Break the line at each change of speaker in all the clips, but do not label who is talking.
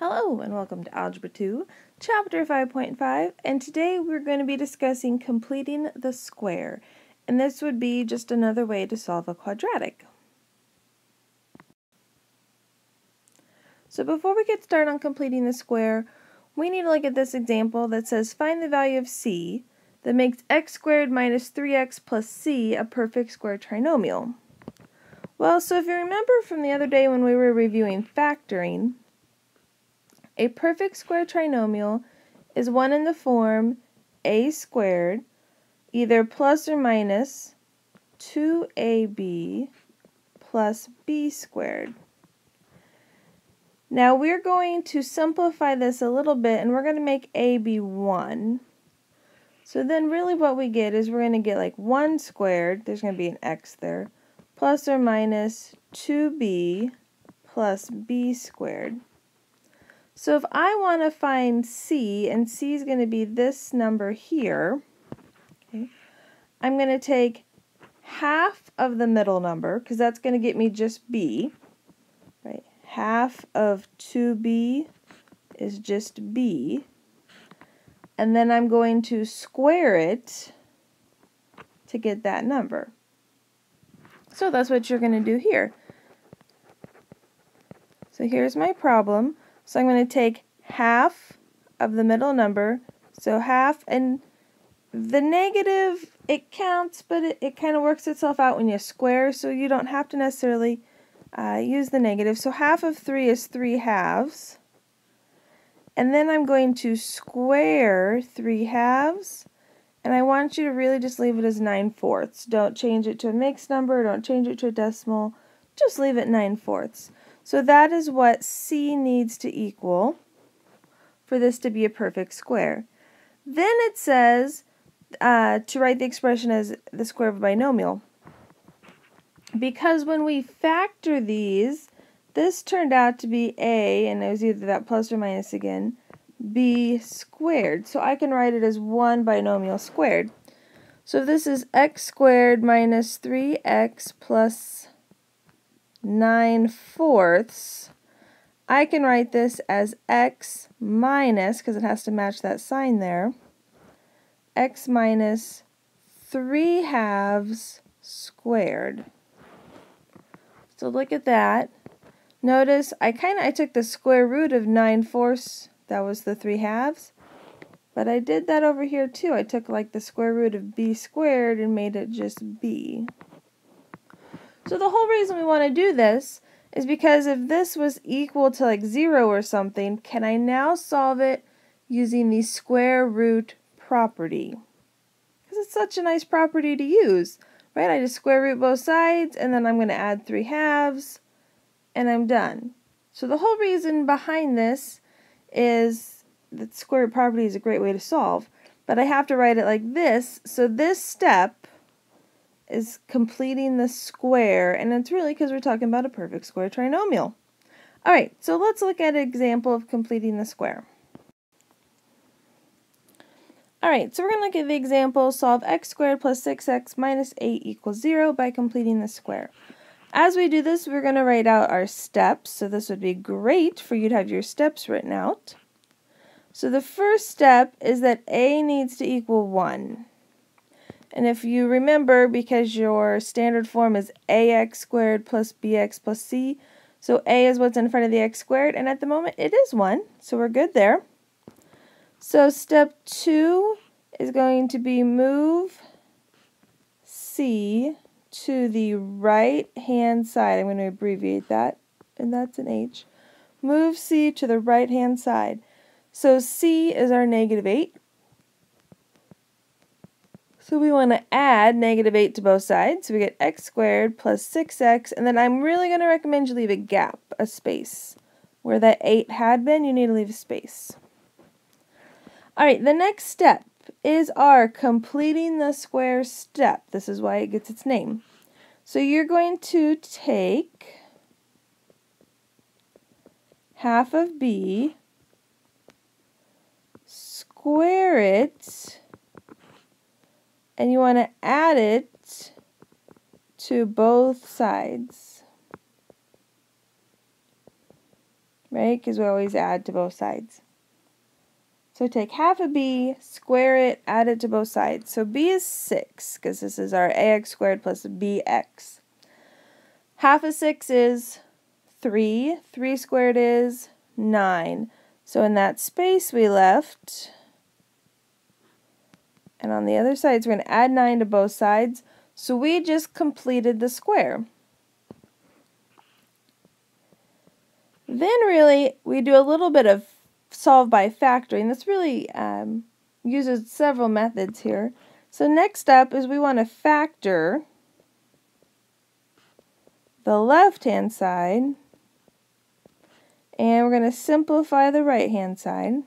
Hello and welcome to Algebra 2, Chapter 5.5, and today we're going to be discussing completing the square, and this would be just another way to solve a quadratic. So before we get started on completing the square, we need to look at this example that says find the value of c that makes x squared minus 3x plus c a perfect square trinomial. Well, so if you remember from the other day when we were reviewing factoring, a perfect square trinomial is one in the form a squared, either plus or minus 2ab plus b squared. Now we're going to simplify this a little bit and we're going to make a be 1. So then really what we get is we're going to get like 1 squared, there's going to be an x there, plus or minus 2b plus b squared. So if I want to find c, and c is going to be this number here, okay, I'm going to take half of the middle number, because that's going to get me just b, right? Half of 2b is just b, and then I'm going to square it to get that number. So that's what you're going to do here. So here's my problem. So I'm going to take half of the middle number, so half, and the negative, it counts, but it kind of works itself out when you square, so you don't have to necessarily use the negative. So half of 3 is 3 halves, and then I'm going to square 3 halves, and I want you to really just leave it as 9/4. Don't change it to a mixed number, don't change it to a decimal, just leave it 9/4. So that is what c needs to equal for this to be a perfect square. Then it says to write the expression as the square of a binomial. Because when we factor these, this turned out to be a, and it was either that plus or minus again, b squared. So I can write it as 1 binomial squared. So this is x squared minus 3x plus 9/4. I can write this as x minus, because it has to match that sign there, x minus 3 halves squared. So look at that. Notice I took the square root of 9/4, that was the 3 halves, but I did that over here too. I took like the square root of b squared and made it just b. So the whole reason we want to do this is because if this was equal to like 0 or something, can I now solve it using the square root property? Because it's such a nice property to use, right? I just square root both sides, and then I'm going to add 3 halves, and I'm done. So the whole reason behind this is that square root property is a great way to solve, but I have to write it like this, so this step is completing the square, and it's really because we're talking about a perfect square trinomial. Alright, so let's look at an example of completing the square. Alright, so we're going to look at the example, solve x squared plus 6x minus 8 equals 0 by completing the square. As we do this, we're going to write out our steps, so this would be great for you to have your steps written out. So the first step is that a needs to equal 1. And if you remember, because your standard form is ax squared plus bx plus c, so a is what's in front of the x squared, and at the moment it is 1, so we're good there. So step 2 is going to be move c to the right hand side. I'm going to abbreviate that, and that's an h. Move c to the right hand side. So c is our -8. So we want to add -8 to both sides. So we get x squared plus 6x, and then I'm really going to recommend you leave a gap, a space. Where that 8 had been, you need to leave a space. Alright, the next step is our completing the square step. This is why it gets its name. So you're going to take half of b, square it, and you want to add it to both sides. right? Because we always add to both sides. So take half of b, square it, add it to both sides. So b is 6, because this is our ax squared plus bx. Half of 6 is 3. 3 squared is 9. So in that space we left, and on the other sides we're going to add 9 to both sides. So we just completed the square. Then really we do a little bit of solve by factoring. This really uses several methods here. So next up is we want to factor the left-hand side, and we're going to simplify the right-hand side.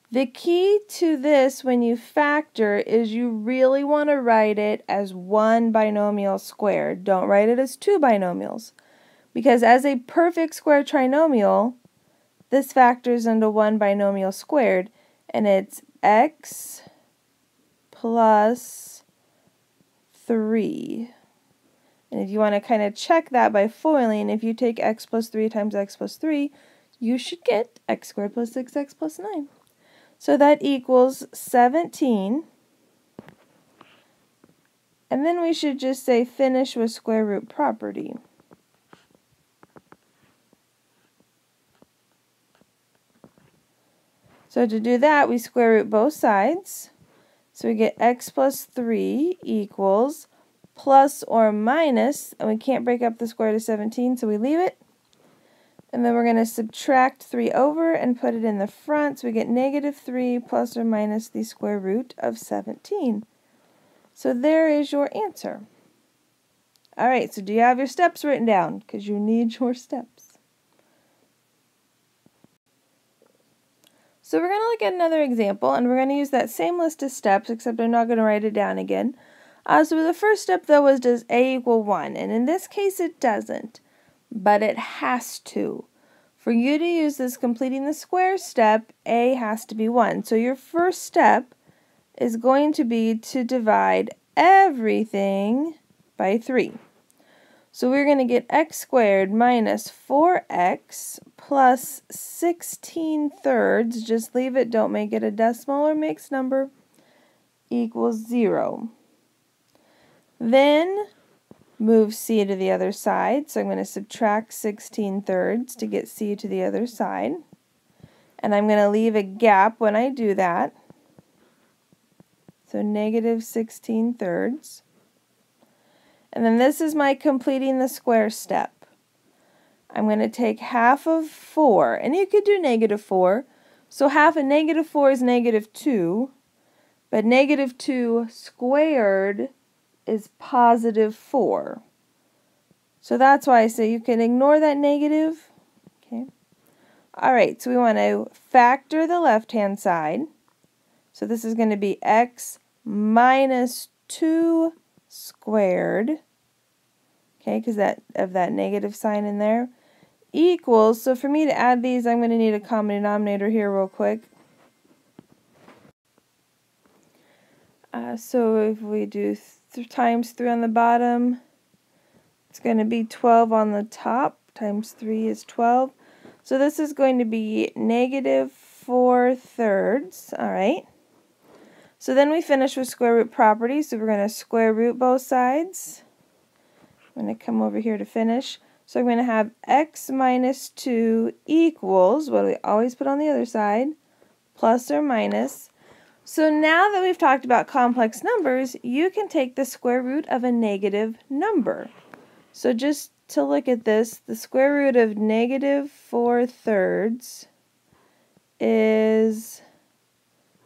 The key to this when you factor is you really want to write it as one binomial squared. Don't write it as two binomials, because as a perfect square trinomial, this factors into one binomial squared, and it's x plus 3. And if you want to kind of check that by foiling, if you take x plus 3 times x plus 3, you should get x squared plus 6x plus 9. So that equals 17. And then we should just say finish with square root property. So to do that, we square root both sides. So we get x plus 3 equals plus or minus, and we can't break up the square root of 17, so we leave it. And then we're going to subtract 3 over and put it in the front, so we get negative 3 plus or minus the square root of 17. So there is your answer. Alright, so do you have your steps written down? Because you need your steps. So we're going to look at another example, and we're going to use that same list of steps, except I'm not going to write it down again. So the first step, though, was does a equal 1? And in this case, it doesn't. But it has to. For you to use this completing the square step, a has to be 1. So your first step is going to be to divide everything by 3. So we're going to get x squared minus 4x plus 16 thirds, just leave it, don't make it a decimal or mixed number, equals 0. Then move c to the other side, so I'm going to subtract 16 thirds to get c to the other side. And I'm going to leave a gap when I do that. So negative 16 thirds. And then this is my completing the square step. I'm going to take half of 4, and you could do negative 4. So half of negative 4 is negative 2, but negative 2 squared is positive 4. So that's why I say you can ignore that negative. Okay. Alright, so we want to factor the left-hand side. So this is going to be x minus 2 squared, okay, because of that negative sign in there, equals, so for me to add these, I'm going to need a common denominator here real quick. So if we do times 3 on the bottom, it's going to be 12 on the top, times 3 is 12. So this is going to be negative 4 thirds, alright. So then we finish with square root property, so we're going to square root both sides. I'm going to come over here to finish. So I'm going to have x minus 2 equals, what do we always put on the other side, plus or minus. So now that we've talked about complex numbers, you can take the square root of a negative number. So just to look at this, the square root of negative 4 thirds is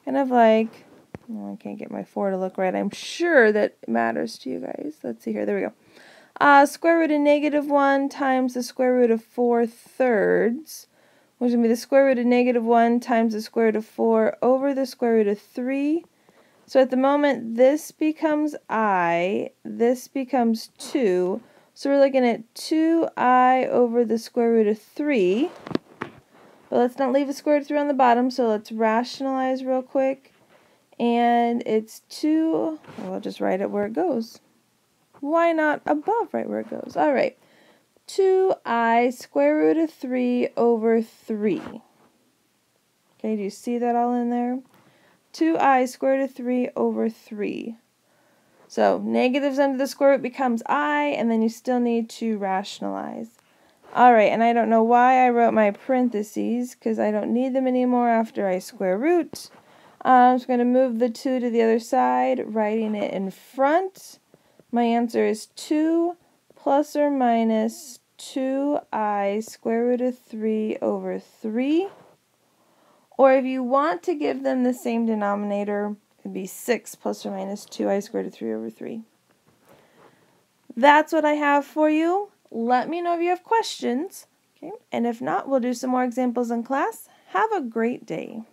kind of like, oh, I can't get my 4 to look right. I'm sure that it matters to you guys. Let's see here. There we go. Square root of negative 1 times the square root of 4 thirds, which is going to be the square root of negative 1 times the square root of 4 over the square root of 3. So at the moment, this becomes I, this becomes 2. So we're looking at 2I over the square root of 3. But let's not leave a square root of 3 on the bottom, so let's rationalize real quick. And it's 2, we'll just write it where it goes. Why not above, right where it goes? All right. 2i square root of 3 over 3. Okay, do you see that all in there? 2i square root of 3 over 3. So negatives under the square root becomes I, and then you still need to rationalize. All right, and I don't know why I wrote my parentheses, because I don't need them anymore after I square root. I'm just going to move the 2 to the other side, writing it in front. My answer is 2 plus or minus 2i square root of 3 over 3. Or if you want to give them the same denominator, it would be 6 plus or minus 2i squared root of 3 over 3. That's what I have for you. Let me know if you have questions. Okay? And if not, we'll do some more examples in class. Have a great day.